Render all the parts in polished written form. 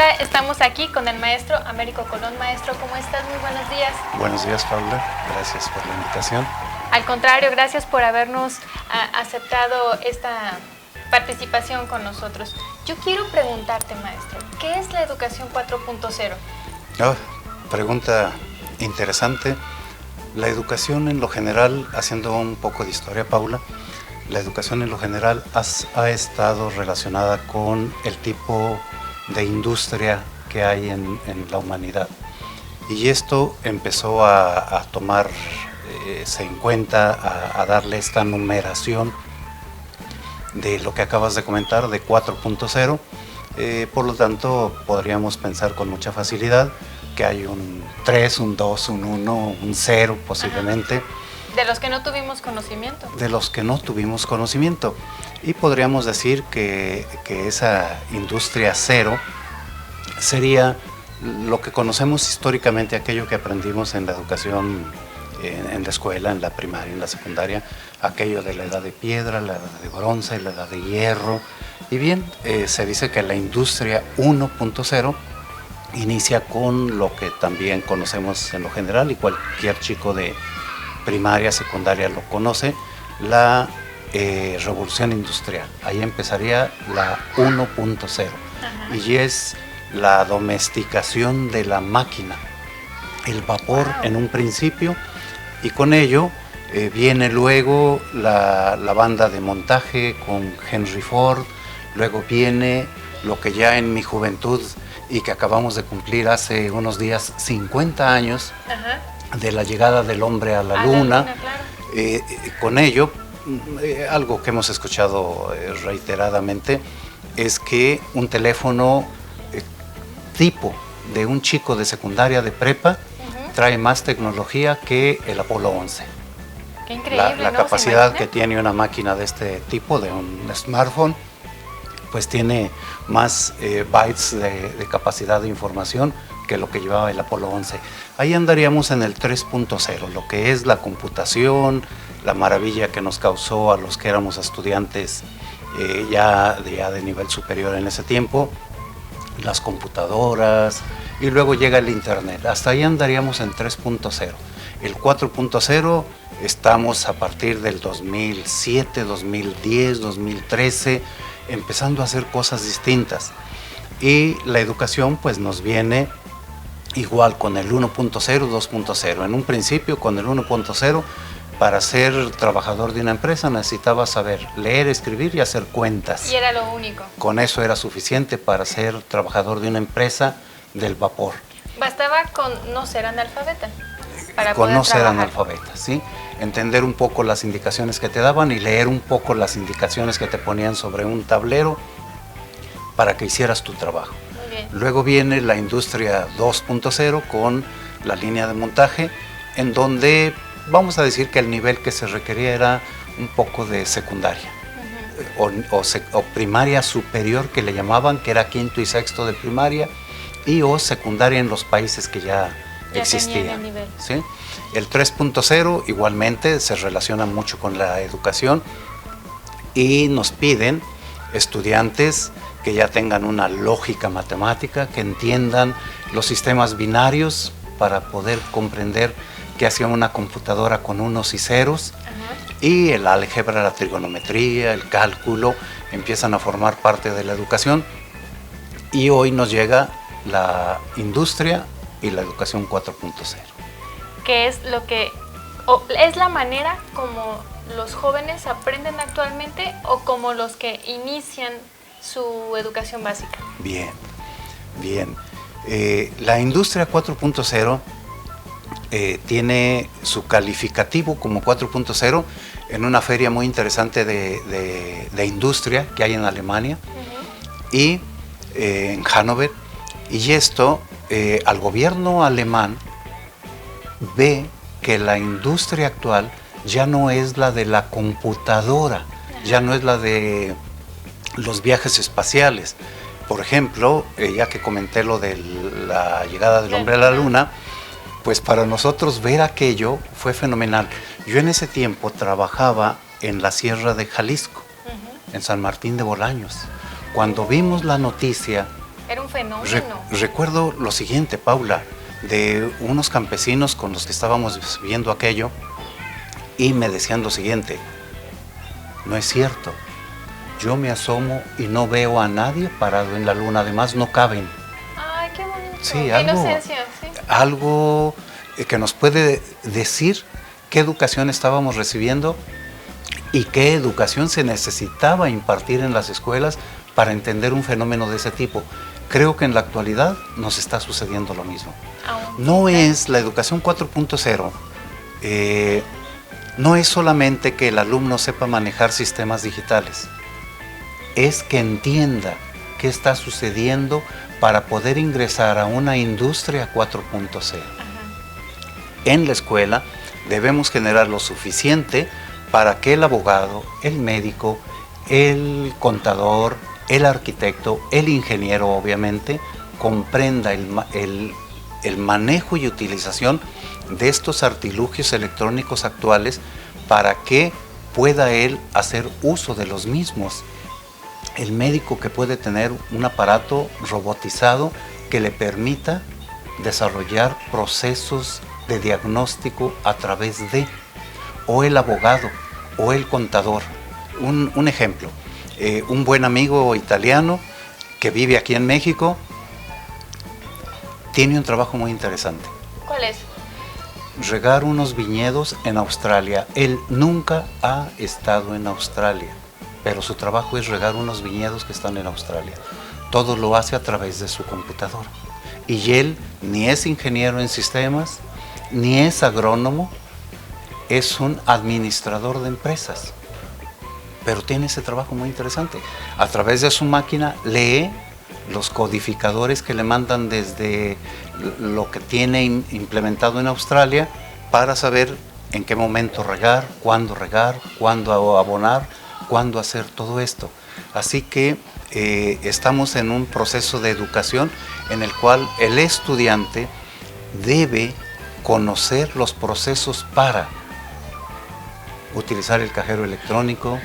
Ahora estamos aquí con el maestro Américo Colón. Maestro, ¿cómo estás? Muy buenos días. Buenos días, Paula. Gracias por la invitación. Al contrario, gracias por habernos aceptado esta participación con nosotros. Yo quiero preguntarte, maestro, ¿qué es la educación 4.0? Pregunta interesante. La educación en lo general, haciendo un poco de historia, Paula, la educación en lo general ha estado relacionada con el tipo de industria que hay en la humanidad. Y esto empezó a tomarse en cuenta, a darle esta numeración de lo que acabas de comentar, de 4.0. Por lo tanto, podríamos pensar con mucha facilidad que hay un 3, un 2, un 1, un 0 posiblemente. De los que no tuvimos conocimiento. De los que no tuvimos conocimiento. Y podríamos decir que esa industria cero sería lo que conocemos históricamente, aquello que aprendimos en la educación, en la escuela, en la primaria, en la secundaria, aquello de la edad de piedra, la edad de bronce, la edad de hierro. Y bien, se dice que la industria 1.0 inicia con lo que también conocemos en lo general, y cualquier chico de primaria, secundaria lo conoce, la revolución industrial. Ahí empezaría la 1.0 y es la domesticación de la máquina, el vapor en un principio, y con ello viene luego la banda de montaje con Henry Ford. Luego viene lo que ya en mi juventud y que acabamos de cumplir hace unos días, 50 años de la llegada del hombre a la luna. Claro. Con ello, algo que hemos escuchado reiteradamente es que un teléfono tipo de un chico de secundaria, de prepa, trae más tecnología que el Apolo 11. Qué increíble, la capacidad que tiene una máquina de este tipo, de un smartphone, pues tiene más bytes de capacidad de información que lo que llevaba el Apolo 11. Ahí andaríamos en el 3.0, lo que es la computación, la maravilla que nos causó a los que éramos estudiantes ya de nivel superior en ese tiempo, las computadoras, y luego llega el internet. Hasta ahí andaríamos en 3.0. El 4.0 estamos a partir del 2007, 2010, 2013, empezando a hacer cosas distintas. Y la educación pues nos viene igual con el 1.0, 2.0. En un principio, con el 1.0, para ser trabajador de una empresa necesitaba saber leer, escribir y hacer cuentas. Y era lo único. Con eso era suficiente para ser trabajador de una empresa del vapor. Bastaba con no ser analfabeta. Con no ser analfabeta, ¿sí? Entender un poco las indicaciones que te daban y leer un poco las indicaciones que te ponían sobre un tablero para que hicieras tu trabajo. Muy bien. Luego viene la industria 2.0 con la línea de montaje, en donde vamos a decir que el nivel que se requería era un poco de secundaria, o primaria superior, que le llamaban, que era quinto y sexto de primaria, o secundaria en los países que ya existían. ¿Sí? El 3.0 igualmente se relaciona mucho con la educación y nos piden estudiantes que ya tengan una lógica matemática, que entiendan los sistemas binarios para poder comprender qué hacía una computadora con unos y ceros. Y el álgebra, la trigonometría, el cálculo empiezan a formar parte de la educación, y hoy nos llega la industria y la educación 4.0. ¿Qué es lo que es la manera como los jóvenes aprenden actualmente o como los que inician su educación básica? Bien. La industria 4.0 tiene su calificativo como 4.0 en una feria muy interesante de industria que hay en Alemania y en Hannover. Y esto, al gobierno alemán ve que la industria actual ya no es la de la computadora, ya no es la de los viajes espaciales. Por ejemplo, ya que comenté lo de la llegada del hombre a la luna, pues para nosotros ver aquello fue fenomenal. Yo en ese tiempo trabajaba en la Sierra de Jalisco, en San Martín de Bolaños. Cuando vimos la noticia Era un fenómeno. Recuerdo lo siguiente, Paula, de unos campesinos con los que estábamos viendo aquello y me decían lo siguiente: no es cierto, yo me asomo y no veo a nadie parado en la luna, además no caben. Ay, qué bonito. Sí, Qué inocencia, sí. algo que nos puede decir qué educación estábamos recibiendo y qué educación se necesitaba impartir en las escuelas para entender un fenómeno de ese tipo. Creo que en la actualidad nos está sucediendo lo mismo. No es la educación 4.0, no es solamente que el alumno sepa manejar sistemas digitales, es que entienda qué está sucediendo para poder ingresar a una industria 4.0. En la escuela debemos generar lo suficiente para que el abogado, el médico, el contador, el arquitecto, el ingeniero obviamente, comprenda el manejo y utilización de estos artilugios electrónicos actuales para que pueda él hacer uso de los mismos. El médico que puede tener un aparato robotizado que le permita desarrollar procesos de diagnóstico a través de, o el abogado, o el contador. Un ejemplo, un buen amigo italiano que vive aquí en México tiene un trabajo muy interesante. ¿Cuál es? Regar unos viñedos en Australia. Él nunca ha estado en Australia, pero su trabajo es regar unos viñedos que están en Australia. Todo lo hace a través de su computadora. Y él ni es ingeniero en sistemas, ni es agrónomo, es un administrador de empresas. Pero tiene ese trabajo muy interesante. A través de su máquina lee los codificadores que le mandan desde lo que tiene implementado en Australia para saber en qué momento regar, cuándo abonar, cuándo hacer todo esto. Así que estamos en un proceso de educación en el cual el estudiante debe conocer los procesos para utilizar el cajero electrónico,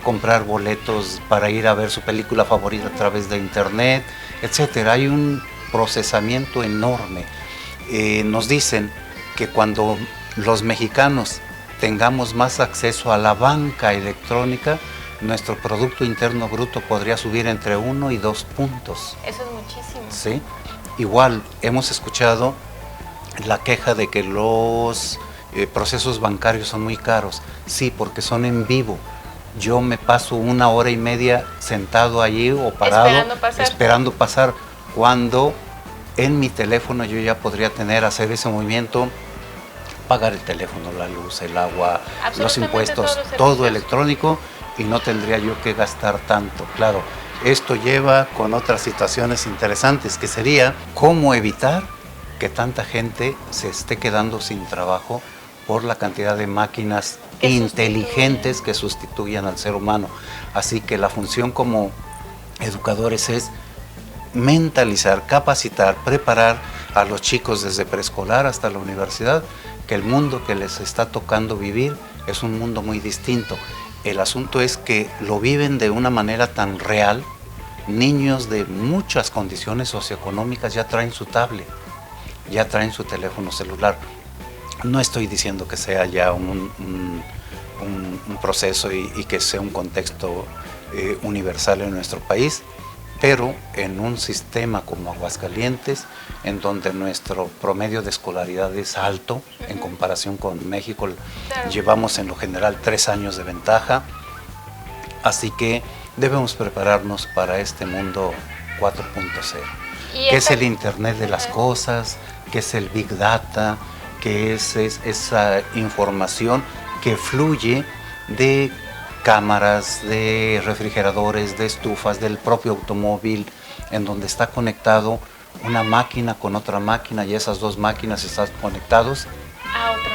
comprar boletos para ir a ver su película favorita a través de internet, etcétera. Hay un procesamiento enorme. Nos dicen que cuando los mexicanos tengamos más acceso a la banca electrónica, nuestro Producto Interno Bruto podría subir entre 1 y 2 puntos. Eso es muchísimo. ¿Sí? Igual hemos escuchado la queja de que los procesos bancarios son muy caros. Sí, porque son en vivo. Yo me paso 1 hora y media sentado allí o parado esperando pasar, cuando en mi teléfono yo ya podría hacer ese movimiento, pagar el teléfono, la luz, el agua, los impuestos, todo electrónico, y no tendría yo que gastar tanto. Claro, esto lleva con otras situaciones interesantes, que sería cómo evitar que tanta gente se esté quedando sin trabajo por la cantidad de máquinas inteligentes que sustituyan al ser humano. Así que la función como educadores es mentalizar, capacitar, preparar a los chicos desde preescolar hasta la universidad, que el mundo que les está tocando vivir es un mundo muy distinto. El asunto es que lo viven de una manera tan real. Niños de muchas condiciones socioeconómicas ya traen su tablet, ya traen su teléfono celular. No estoy diciendo que sea ya un proceso y que sea un contexto universal en nuestro país, pero en un sistema como Aguascalientes, en donde nuestro promedio de escolaridad es alto en comparación con México, llevamos en lo general 3 años de ventaja, así que debemos prepararnos para este mundo 4.0, que es el Internet de las cosas, que es el Big Data, que es esa información que fluye de cámaras, de refrigeradores, de estufas, del propio automóvil, en donde está conectado una máquina con otra máquina y esas dos máquinas están conectados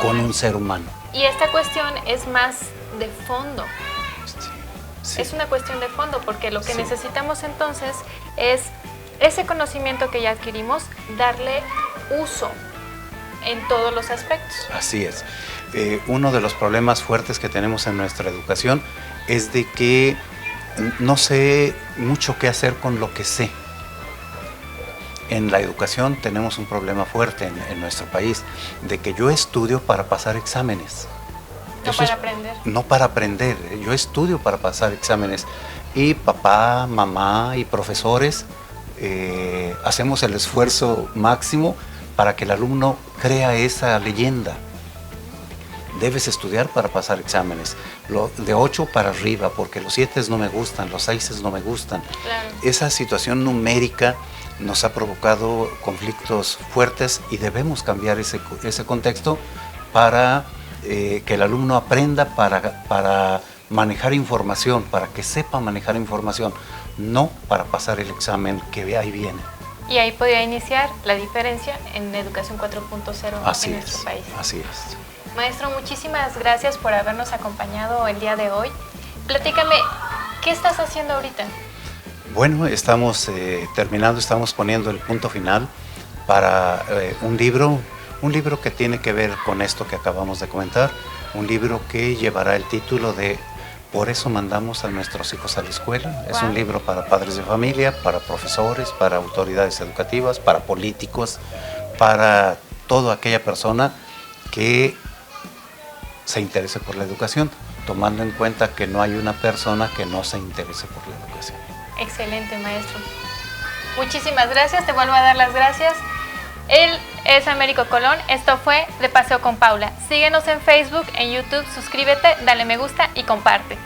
con un ser humano. Y esta cuestión es más de fondo. Sí. Es una cuestión de fondo, porque lo que necesitamos entonces es ese conocimiento que ya adquirimos, darle uso en todos los aspectos. Así es. Uno de los problemas fuertes que tenemos en nuestra educación es de que no sé mucho qué hacer con lo que sé. en la educación tenemos un problema fuerte en nuestro país, de que yo estudio para pasar exámenes. No para aprender. No para aprender, yo estudio para pasar exámenes. Y papá, mamá y profesores hacemos el esfuerzo máximo para que el alumno crea esa leyenda. Debes estudiar para pasar exámenes, de 8 para arriba, porque los 7 no me gustan, los 6 no me gustan. Claro. Esa situación numérica nos ha provocado conflictos fuertes y debemos cambiar ese contexto para que el alumno aprenda para manejar información, para que sepa manejar información, no para pasar el examen que ahí viene. Y ahí podría iniciar la diferencia en Educación 4.0 en nuestro país. Así es. Maestro, muchísimas gracias por habernos acompañado el día de hoy. Platícame, ¿qué estás haciendo ahorita? Bueno, estamos terminando, estamos poniendo el punto final para un libro que tiene que ver con esto que acabamos de comentar, un libro que llevará el título de Por eso mandamos a nuestros hijos a la escuela. Wow. Es un libro para padres de familia, para profesores, para autoridades educativas, para políticos, para toda aquella persona que se interese por la educación, tomando en cuenta que no hay una persona que no se interese por la educación. Excelente, maestro. Muchísimas gracias, te vuelvo a dar las gracias. Él es Américo Colón, esto fue De Paseo con Paula. Síguenos en Facebook, en YouTube, suscríbete, dale me gusta y comparte.